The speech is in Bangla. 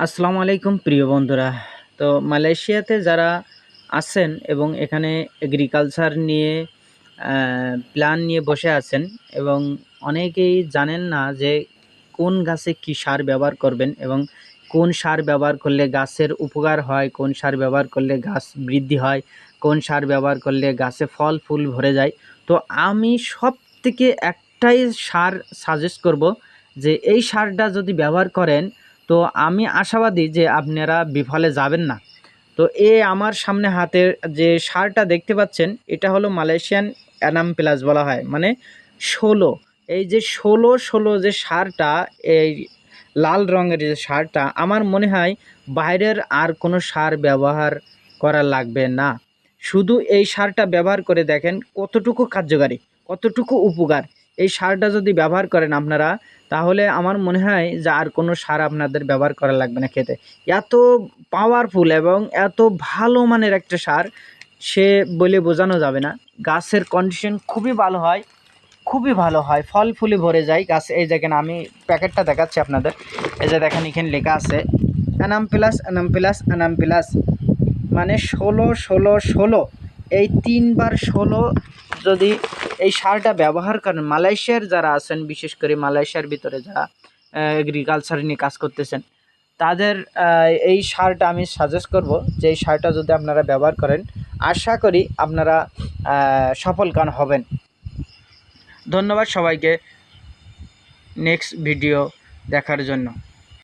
আসসালামু আলাইকুম প্রিয় বন্ধুরা। তো মালয়েশিয়াতে যারা আছেন এবং এখানে এগ্রিকালচার নিয়ে প্ল্যান নিয়ে বসে আছেন এবং অনেকেই জানেন না যে কোন গাছে কী সার ব্যবহার করবেন এবং কোন সার ব্যবহার করলে গাছের উপকার হয়, কোন সার ব্যবহার করলে গাছ বৃদ্ধি হয়, কোন সার ব্যবহার করলে গাছে ফল ফুল ভরে যায়। তো আমি সবথেকে একটাই সার সাজেস্ট করব যে এই সারটা যদি ব্যবহার করেন তো আমি আশাবাদী যে আপনারা বিফলে যাবেন না। তো আমার সামনে হাতের যে সারটা দেখতে পাচ্ছেন এটা হলো মালয়েশিয়ান অ্যানাম প্লাস বলা হয়, মানে ১৬। এই যে ১৬ যে সারটা, এই লাল রঙের যে সারটা, আমার মনে হয় বাইরের আর কোনো সার ব্যবহার করা লাগবে না। শুধু এই সারটা ব্যবহার করে দেখেন কতটুকু কার্যকারী, কতটুকু উপকার। এই সারটা যদি ব্যবহার করেন আপনারা, তাহলে আমার মনে হয় যে আর কোনো সার আপনাদের ব্যবহার করা লাগবে না খেতে। এত পাওয়ারফুল এবং এত ভালো মানের একটা সার, সে বলে বোঝানো যাবে না। গাছের কন্ডিশন খুবই ভালো হয়, খুবই ভালো হয়, ফল ফুলে ভরে যায় গাছ। এই দেখেন, আমি প্যাকেটটা দেখাচ্ছি আপনাদের। এই যে দেখেন, এখানে লেখা আছে Anam plus, Anam plus, Anam plus, মানে ১৬ এই ৩ বার ১৬ যদি এই সারটা ব্যবহার করেন, মালয়েশিয়ার যারা আছেন, বিশেষ করে মালয়েশিয়ার ভিতরে যারা এগ্রিকালচার নিয়ে কাজ করতেছেন, তাদের এই সারটা আমি সাজেস্ট করব যে এই সারটা যদি আপনারা ব্যবহার করেন, আশা করি আপনারা সফলকাম হবেন। ধন্যবাদ সবাইকে নেক্সট ভিডিও দেখার জন্য।